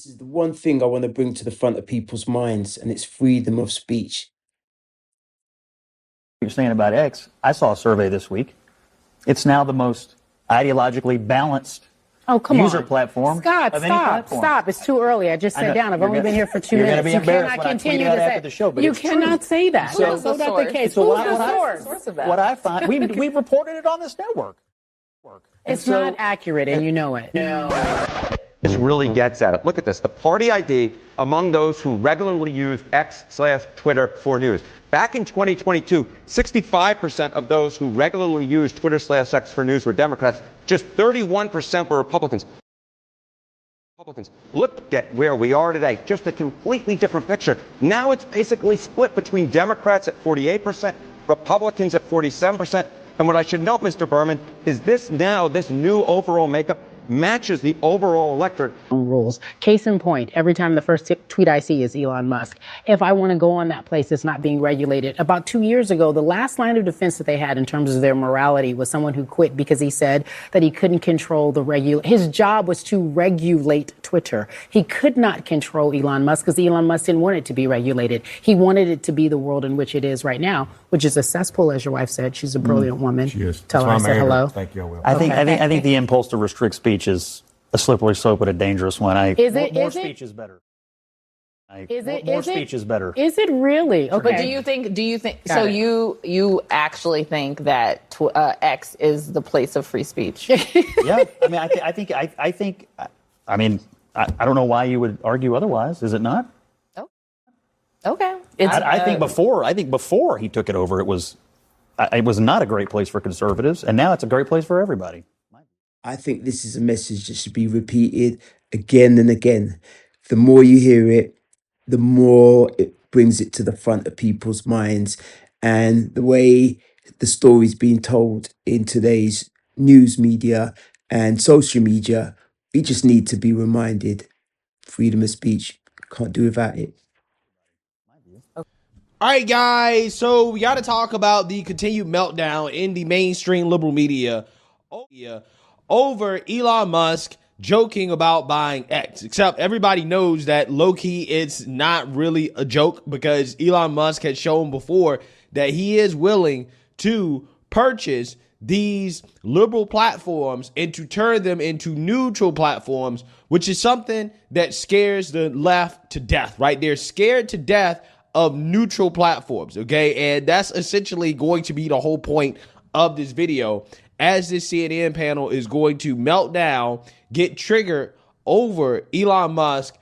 This is the one thing I want to bring to the front of people's minds, and it's freedom of speech. You're saying about X, I saw a survey this week. It's now the most ideologically balanced user platform. Scott, of any platform. stop. It's too early. I just sat down. I've only been here for 2 minutes. Be You cannot continue to say the show, but you cannot say that. So, That's not the case. So Who's the source of that? What I find, we reported it on this network. It's not accurate, and you know it. This really gets at it. Look at this. The party ID among those who regularly use X/Twitter for news. Back in 2022, 65% of those who regularly use Twitter/X for news were Democrats. Just 31% were Republicans. Look at where we are today. Just a completely different picture. Now it's basically split between Democrats at 48%, Republicans at 47%. And what I should note, Mr. Berman, is this new overall makeup matches the overall electorate. Rules. Case in point, every time the first tweet I see is Elon Musk. If I want to go on that place, it's not being regulated. About 2 years ago, the last line of defense that they had in terms of their morality was someone who quit because he said that he couldn't control his job was to regulate Twitter. He could not control Elon Musk because Elon Musk didn't want it to be regulated. He wanted it to be the world in which it is right now, which is a cesspool, as your wife said. She's a brilliant woman. She is. Tell her I said hello. Thank you, I will. I think the impulse to restrict speech is a slippery slope, but a dangerous one. More speech is better. More speech is better. Is it really? Okay. But do you think so? You actually think that X is the place of free speech? Yeah. I mean, I don't know why you would argue otherwise. Is it not? Oh. Okay. I think before he took it over, it was not a great place for conservatives, and now it's a great place for everybody. I think this is a message that should be repeated again and again. The more you hear it, the more it brings it to the front of people's minds. And the way the story's being told in today's news media and social media, we just need to be reminded, freedom of speech, can't do without it. All right, guys, so we got to talk about the continued meltdown in the mainstream liberal media over Elon Musk joking about buying X. Except everybody knows that low-key it's not really a joke, because Elon Musk has shown before that he is willing to purchase these liberal platforms and to turn them into neutral platforms, which is something that scares the left to death, right? They're scared to death of neutral platforms, okay? And that's essentially going to be the whole point of this video, as this CNN panel is going to melt down, get triggered over Elon Musk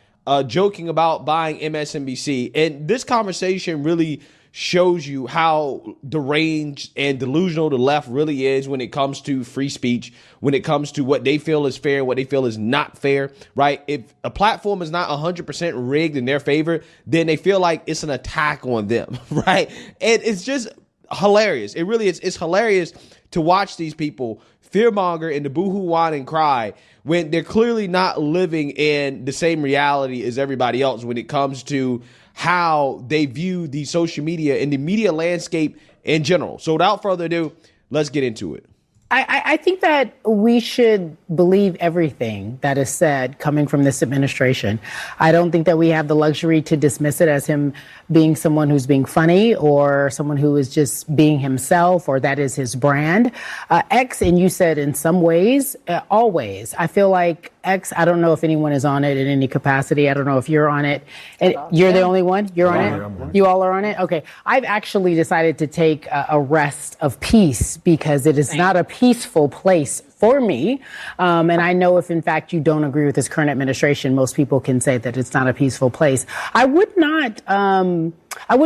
joking about buying MSNBC. And this conversation really shows you how deranged and delusional the left really is when it comes to free speech, when it comes to what they feel is fair and what they feel is not fair, right? If a platform is not 100% rigged in their favor, then they feel like it's an attack on them, right? And it's just hilarious. It really is. It's hilarious to watch these people fearmonger and the boohoo whine and cry when they're clearly not living in the same reality as everybody else when it comes to how they view the social media and the media landscape in general. So without further ado, let's get into it. I think that we should believe everything that is said coming from this administration. I don't think that we have the luxury to dismiss it as him being someone who's being funny or someone who is just being himself or that is his brand. X, and you said in some ways, always. I feel like X, I don't know if anyone is on it in any capacity. I don't know if you're on it. And you're the only one? You're on it? You all are on it? Okay. I've actually decided to take a rest of peace because it is not a peaceful place for me. And I know if, in fact, you don't agree with this current administration, most people can say that it's not a peaceful place. I wouldn't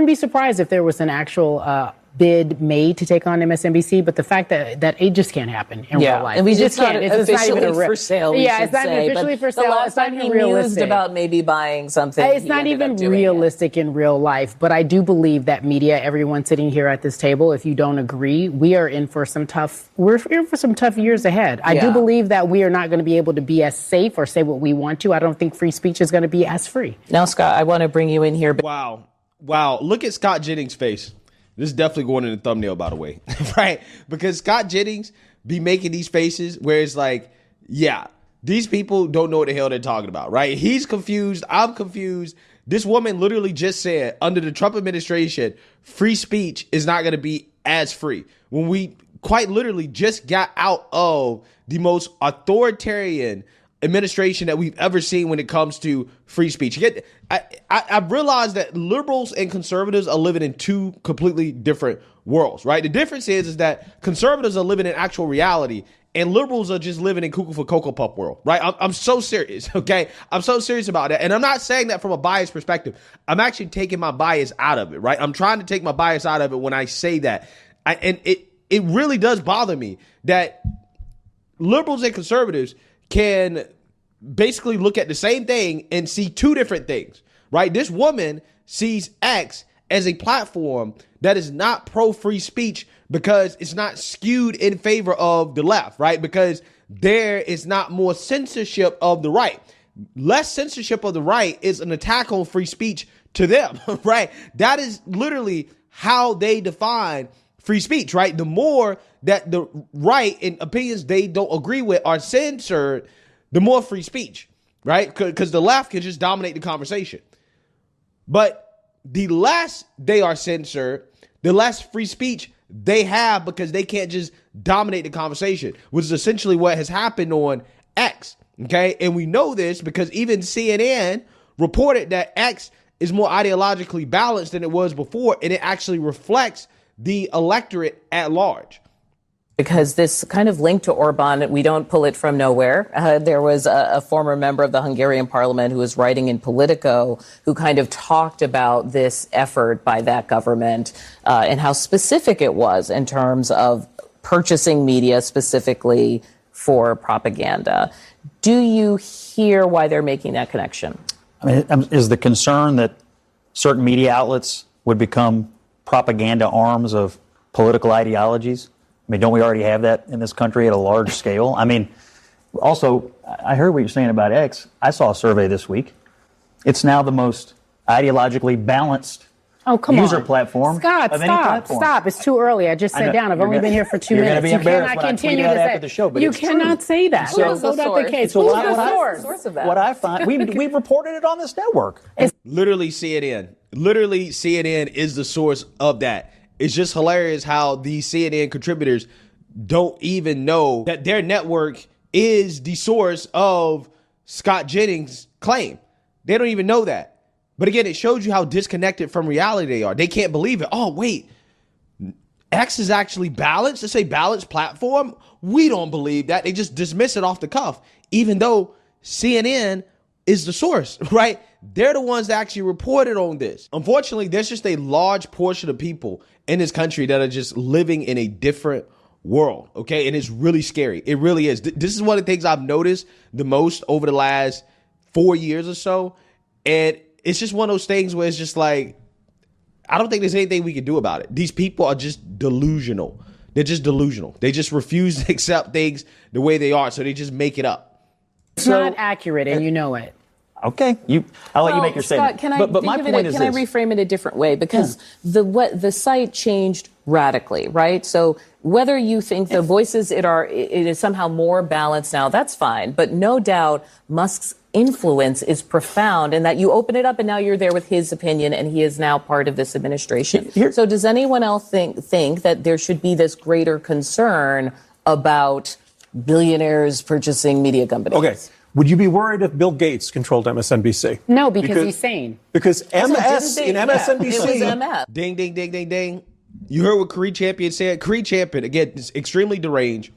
be surprised if there was an actual bid made to take on MSNBC, but the fact that it just can't happen in real life. And we just can't. It's not even for sale. It's not officially for sale. The last it's not time even he realistic. mused about maybe buying something. It's not even realistic in real life. But I do believe that media, everyone sitting here at this table, if you don't agree, we're in for some tough years ahead. I do believe that we are not going to be able to be as safe or say what we want to. I don't think free speech is going to be as free. Now, Scott, I want to bring you in here. Wow. Look at Scott Jennings' face. This is definitely going in the thumbnail, by the way, right? Because Scott Jennings be making these faces where it's like, yeah, These people don't know what the hell they're talking about, right? He's confused. I'm confused. This woman literally just said, under the Trump administration, free speech is not going to be as free. When we quite literally just got out of the most authoritarian administration that we've ever seen when it comes to free speech. I've realized that liberals and conservatives are living in two completely different worlds, right? The difference is that conservatives are living in actual reality and liberals are just living in cuckoo for Cocoa Puff world, right? I'm so serious, okay? I'm so serious about that. And I'm not saying that from a biased perspective. I'm actually taking my bias out of it, right? I'm trying to take my bias out of it when I say that. And it really does bother me that liberals and conservatives can basically look at the same thing and see two different things, right? This woman sees X as a platform that is not pro-free speech because it's not skewed in favor of the left, right? Because there is not more censorship of the right. Less censorship of the right is an attack on free speech to them, right? That is literally how they define free speech, right? The more that the right and opinions they don't agree with are censored, the more free speech, right? Because the left can just dominate the conversation. But the less they are censored, the less free speech they have because they can't just dominate the conversation, which is essentially what has happened on X, okay? And we know this because even CNN reported that X is more ideologically balanced than it was before, and it actually reflects the electorate at large. Because this kind of link to Orban, we don't pull it from nowhere. There was a former member of the Hungarian parliament who was writing in Politico who kind of talked about this effort by that government and how specific it was in terms of purchasing media specifically for propaganda. Do you hear why they're making that connection? I mean, is the concern that certain media outlets would become propaganda arms of political ideologies? I mean, don't we already have that in this country at a large scale? I mean, also, I heard what you're saying about X. I saw a survey this week. It's now the most ideologically balanced user platform. Scott, of any platform. Stop. It's too early. I just sat down. I've only been here for 2 minutes. You cannot continue to say after the show, but you cannot say that. So, Who's the case? So Who's the source of that? What I find, we reported it on this network. Literally CNN. Literally CNN is the source of that. It's just hilarious how these CNN contributors don't even know that their network is the source of Scott Jennings' claim. They don't even know that. But again, it shows you how disconnected from reality they are. They can't believe it. Oh, wait, X is actually balanced. It's a balanced platform. We don't believe that. They just dismiss it off the cuff, even though CNN is the source, right? They're the ones that actually reported on this. Unfortunately, there's just a large portion of people in this country that are just living in a different world, okay? And it's really scary. It really is. This is one of the things I've noticed the most over the last 4 years or so. And it's just one of those things where it's just like, I don't think there's anything we can do about it. These people are just delusional. They're just delusional. They just refuse to accept things the way they are, so they just make it up. It's not accurate, and you know it. Okay, I'll let you make your statement. Scott, can I reframe it a different way? Because the site changed radically, right? So whether you think the voices it is somehow more balanced now, that's fine. But no doubt Musk's influence is profound, and that you open it up and now you're there with his opinion, and he is now part of this administration. So does anyone else think that there should be this greater concern about billionaires purchasing media companies? Okay. Would you be worried if Bill Gates controlled MSNBC? No, because he's sane. Because MS in MSNBC. It was MF. Ding, ding, ding, ding, ding. You heard what Creed Champion said? Creed Champion, again, is extremely deranged,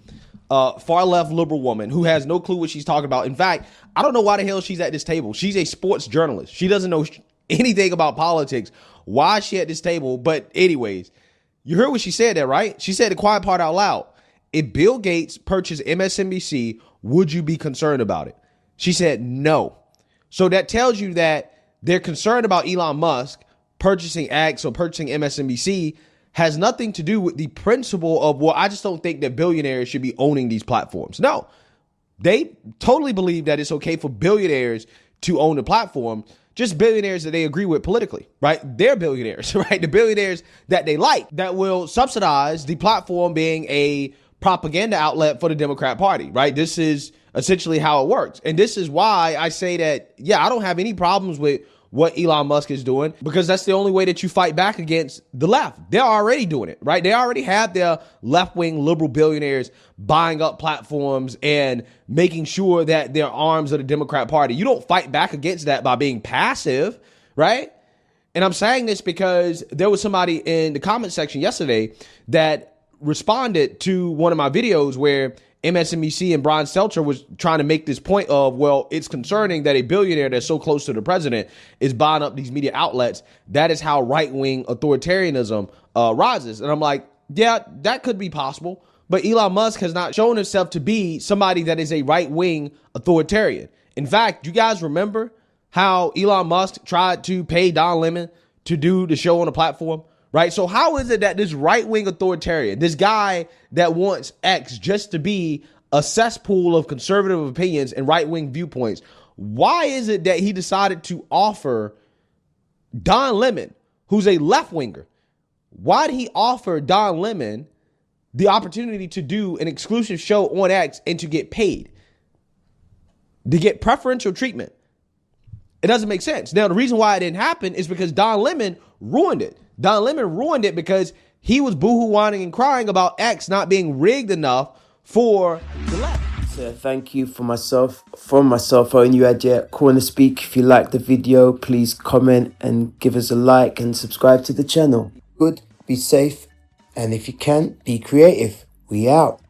far left liberal woman who has no clue what she's talking about. In fact, I don't know why the hell she's at this table. She's a sports journalist. She doesn't know anything about politics. Why is she at this table? But anyways, you heard what she said there, right? She said the quiet part out loud. If Bill Gates purchased MSNBC, would you be concerned about it? She said no. So that tells you that they're concerned about Elon Musk purchasing X or purchasing MSNBC has nothing to do with the principle of, well, I just don't think that billionaires should be owning these platforms. No, they totally believe that it's okay for billionaires to own the platform, just billionaires that they agree with politically, right? They're billionaires, right? The billionaires that they like that will subsidize the platform being a propaganda outlet for the Democrat Party, right? This is essentially how it works. And this is why I say that, yeah, I don't have any problems with what Elon Musk is doing, because that's the only way that you fight back against the left. They're already doing it, right? They already have their left-wing liberal billionaires buying up platforms and making sure that they're arms of the Democrat Party. You don't fight back against that by being passive, right? And I'm saying this because there was somebody in the comment section yesterday that responded to one of my videos where MSNBC and Brian Stelter was trying to make this point of, well, it's concerning that a billionaire that's so close to the president is buying up these media outlets. That is how right-wing authoritarianism rises. And I'm like, yeah, that could be possible. But Elon Musk has not shown himself to be somebody that is a right-wing authoritarian. In fact, you guys remember how Elon Musk tried to pay Don Lemon to do the show on the platform? Right? So how is it that this right-wing authoritarian, this guy that wants X just to be a cesspool of conservative opinions and right-wing viewpoints, why is it that he decided to offer Don Lemon, who's a left-winger, why did he offer Don Lemon the opportunity to do an exclusive show on X and to get paid, to get preferential treatment? It doesn't make sense. Now, the reason why it didn't happen is because Don Lemon ruined it. Don Lemon ruined it because he was boohoo whining and crying about X not being rigged enough for the left. So thank you from my cell phone. You had your CornerSpeak. If you liked the video, please comment and give us a like and subscribe to the channel. Good, be safe, and if you can, be creative. We out.